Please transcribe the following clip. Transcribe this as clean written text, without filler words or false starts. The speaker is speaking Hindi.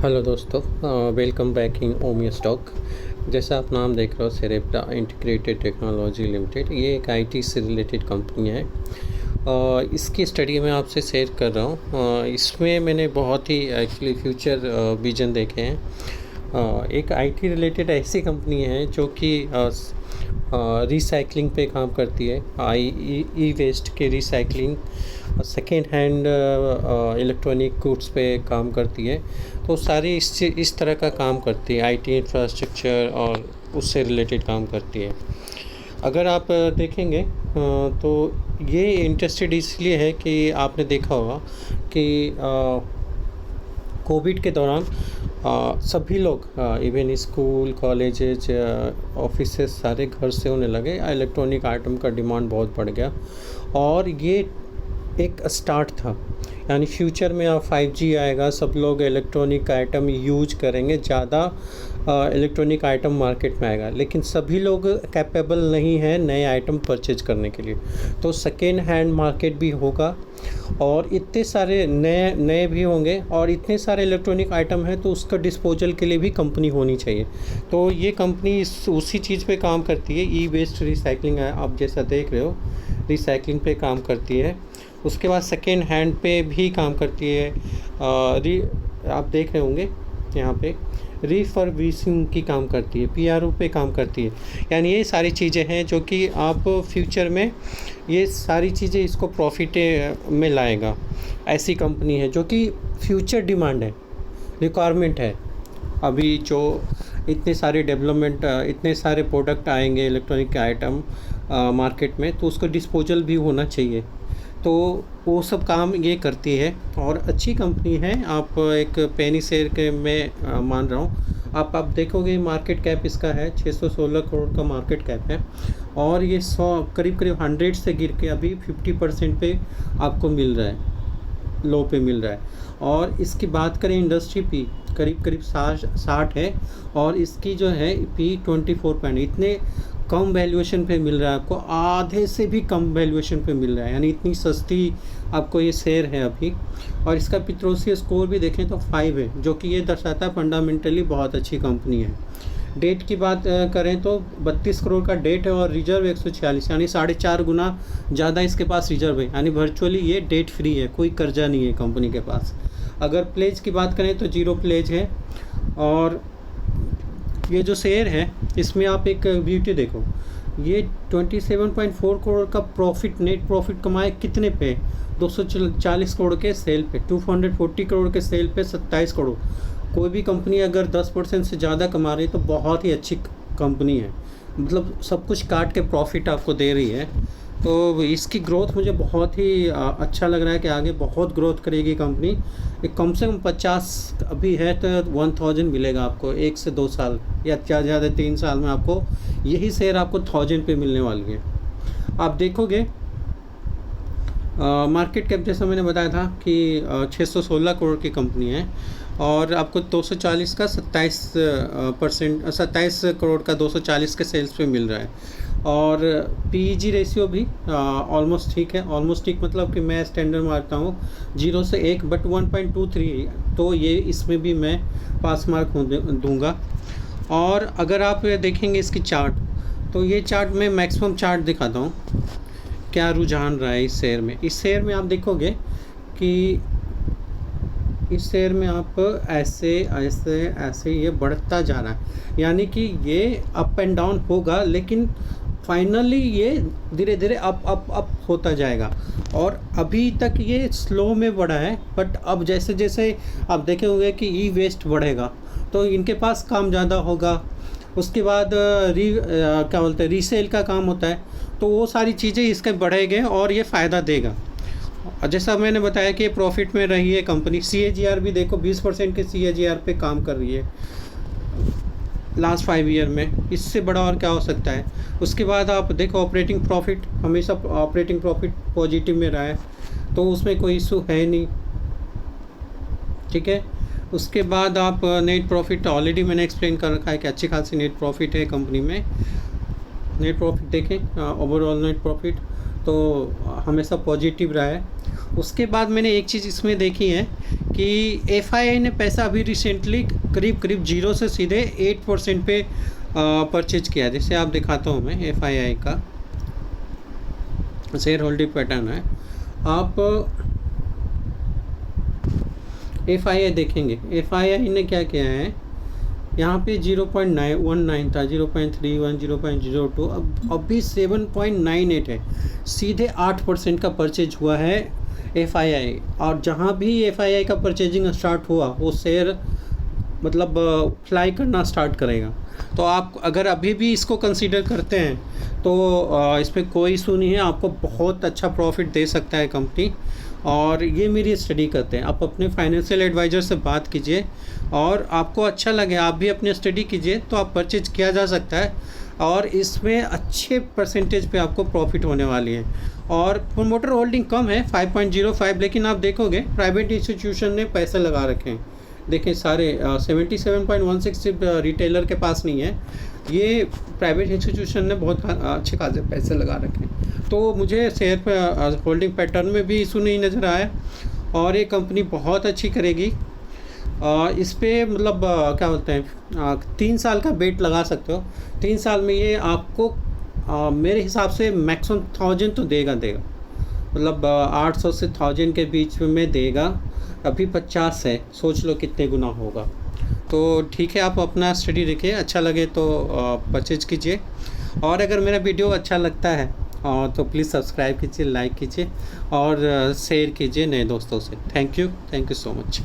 हेलो दोस्तों, वेलकम बैक इन ओमिया स्टॉक। जैसा आप नाम देख रहे हो, सेरेब्रा इंटीग्रेटेड टेक्नोलॉजी लिमिटेड, ये एक आईटी से रिलेटेड कंपनी है। इसकी स्टडी मैं आपसे शेयर कर रहा हूँ। इसमें मैंने बहुत ही एक्चुअली फ्यूचर विजन देखे हैं। एक आईटी रिलेटेड ऐसी कंपनी है जो कि रिसाइकलिंग पे काम करती है, ई वेस्ट के recycling, second hand electronic goods पे काम करती है। तो सारी इस तरह का काम करती है, आईटी इंफ्रास्ट्रक्चर और उससे रिलेटेड काम करती है। अगर आप देखेंगे तो ये इंटरेस्टेड इसलिए है कि आपने देखा होगा कि कोविड के दौरान सभी लोग इवन स्कूल, कॉलेजेज, ऑफिसेस सारे घर से होने लगे। इलेक्ट्रॉनिक आइटम का डिमांड बहुत बढ़ गया और ये एक स्टार्ट था। यानी फ्यूचर में अब 5G आएगा, सब लोग इलेक्ट्रॉनिक आइटम यूज करेंगे, ज़्यादा इलेक्ट्रॉनिक आइटम मार्केट में आएगा। लेकिन सभी लोग कैपेबल नहीं हैं नए आइटम परचेज करने के लिए, तो सेकेंड हैंड मार्केट भी होगा और इतने सारे नए भी होंगे और इतने सारे इलेक्ट्रॉनिक आइटम हैं, तो उसका डिस्पोजल के लिए भी कंपनी होनी चाहिए। तो ये कंपनी उसी चीज़ पे काम करती है। ई वेस्ट रिसाइकलिंग है, आप जैसा देख रहे हो, रिसाइकलिंग पे काम करती है। उसके बाद सेकेंड हैंड पे भी काम करती है। आप देख रहे होंगे यहाँ पे रिफर्बिशिंग की काम करती है, पीआरओ पे काम करती है। यानी ये सारी चीज़ें हैं जो कि आप फ्यूचर में ये सारी चीज़ें इसको प्रॉफिट में लाएगा। ऐसी कंपनी है जो कि फ्यूचर डिमांड है, रिक्वायरमेंट है। अभी जो इतने सारे डेवलपमेंट, इतने सारे प्रोडक्ट आएंगे इलेक्ट्रॉनिक आइटम मार्केट में, तो उसका डिस्पोजल भी होना चाहिए। तो वो सब काम ये करती है और अच्छी कंपनी है। आप एक पेनी शेयर के मैं मान रहा हूँ। आप देखोगे मार्केट कैप इसका है 616 करोड़ का मार्केट कैप है और ये 100 करीब 100 से गिर के अभी 50% पे आपको मिल रहा है, लो पे मिल रहा है। और इसकी बात करें इंडस्ट्री पी, करीब 60 है और इसकी जो है पी 24 पॉइंट, इतने कम वैल्यूएशन पे मिल रहा है आपको, आधे से भी कम वैल्यूएशन पे मिल रहा है। यानी इतनी सस्ती आपको ये शेयर है अभी। और इसका पित्रोसी स्कोर भी देखें तो 5 है, जो कि ये दर्शाता है फंडामेंटली बहुत अच्छी कंपनी है। डेट की बात करें तो 32 करोड़ का डेट है और रिजर्व 146, यानी 4.5 गुना ज़्यादा इसके पास रिजर्व है। यानी वर्चुअली ये डेट फ्री है, कोई कर्जा नहीं है कंपनी के पास। अगर प्लेज की बात करें तो 0 प्लेज है। और ये जो शेयर है इसमें आप एक ब्यूटी देखो, ये 27.4 करोड़ का प्रॉफिट, नेट प्रॉफिट कमाए कितने पे, 240 करोड़ के सेल पे, 240 करोड़ के सेल पे 27 करोड़। कोई भी कंपनी अगर 10% से ज़्यादा कमा रही है तो बहुत ही अच्छी कंपनी है, मतलब सब कुछ काट के प्रॉफिट आपको दे रही है। तो इसकी ग्रोथ मुझे बहुत ही अच्छा लग रहा है कि आगे बहुत ग्रोथ करेगी कंपनी। एक कम से कम 50 अभी है तो 1000 मिलेगा आपको 1 से 2 साल या ज़्यादा 3 साल में आपको यही शेयर आपको 1000 पे मिलने वाली है। आप देखोगे मार्केट कैप जैसा मैंने बताया था कि 616 करोड़ की कंपनी है और आपको 240 का 27 करोड़ का 240 के सेल्स पे मिल रहा है। और पीईजी रेशियो भी ऑलमोस्ट ठीक है। ऑलमोस्ट ठीक मतलब कि मैं स्टैंडर्ड मारता हूँ 0 से 1, बट 1.23, तो ये इसमें भी मैं पास मार्क दूंगा। और अगर आप देखेंगे इसकी चार्ट, तो ये चार्ट में मैक्सिमम चार्ट दिखाता हूँ क्या रुझान रहा है इस शेयर में। इस शेयर में आप देखोगे कि इस शेयर में आप ऐसे ऐसे ऐसे ये बढ़ता जा रहा है, यानी कि ये अप एंड डाउन होगा, लेकिन फाइनली ये धीरे धीरे अप होता जाएगा। और अभी तक ये स्लो में बढ़ा है, बट अब जैसे जैसे आप देखे होंगे कि ई वेस्ट बढ़ेगा तो इनके पास काम ज़्यादा होगा। उसके बाद क्या बोलते हैं, रीसेल का काम होता है, तो वो सारी चीज़ें इसके बढ़ेंगे और ये फ़ायदा देगा। जैसा मैंने बताया कि प्रॉफिट में रही है कंपनी। CAGR भी देखो 20% के CAGR पे काम कर रही है लास्ट 5 ईयर में, इससे बड़ा और क्या हो सकता है। उसके बाद आप देखो ऑपरेटिंग प्रॉफिट, हमेशा ऑपरेटिंग प्रॉफिट पॉजिटिव में रहा है, तो उसमें कोई इशू है नहीं, ठीक है। उसके बाद आप नेट प्रॉफिट, ऑलरेडी मैंने एक्सप्लेन कर रखा है कि अच्छी खासी नेट प्रॉफिट है कंपनी में। नेट प्रॉफिट देखें, ओवरऑल नेट प्रॉफिट तो हमेशा पॉजिटिव रहा है। उसके बाद मैंने एक चीज़ इसमें देखी है कि FII ने पैसा अभी रिसेंटली करीब करीब 0 से सीधे 8% पे परचेज किया। जैसे आप दिखाता हूँ मैं FII का शेयर होल्डिंग पैटर्न है। आप FII देखेंगे, FII ने क्या किया है, यहाँ पे 0.19 था, 0.31, 0.02, अब अभी 7.98 है, सीधे 8% का परचेज हुआ है FII। और जहाँ भी FII का परचेजिंग स्टार्ट हुआ वो शेयर मतलब फ्लाई करना स्टार्ट करेगा। तो आप अगर अभी भी इसको कंसीडर करते हैं तो इसमें कोई इशू नहीं है, आपको बहुत अच्छा प्रॉफिट दे सकता है कंपनी। और ये मेरी स्टडी करते हैं, आप अपने फाइनेंशियल एडवाइज़र से बात कीजिए और आपको अच्छा लगे आप भी अपनी स्टडी कीजिए तो आप परचेज किया जा सकता है। और इसमें अच्छे परसेंटेज पे आपको प्रॉफिट होने वाली है। और प्रोमोटर होल्डिंग कम है 5.05, लेकिन आप देखोगे प्राइवेट इंस्टीट्यूशन ने पैसे लगा रखे हैं। देखें सारे 77.16 सिर्फ रिटेलर के पास नहीं है, ये प्राइवेट इंस्टीट्यूशन ने बहुत अच्छे खासे पैसे लगा रखे हैं। तो मुझे शेयर पर होल्डिंग पैटर्न में भी इशू नहीं नज़र आया और ये कंपनी बहुत अच्छी करेगी। इस पे मतलब क्या बोलते हैं 3 साल का बेट लगा सकते हो। 3 साल में ये आपको मेरे हिसाब से मैक्सिमम 1000 तो देगा मतलब 800 से 1000 के बीच में देगा। अभी 50 है, सोच लो कितने गुना होगा। तो ठीक है, आप अपना स्टडी रखिए, अच्छा लगे तो परचेज कीजिए। और अगर मेरा वीडियो अच्छा लगता है तो प्लीज़ सब्सक्राइब कीजिए, लाइक कीजिए और शेयर कीजिए नए दोस्तों से। Thank you so much.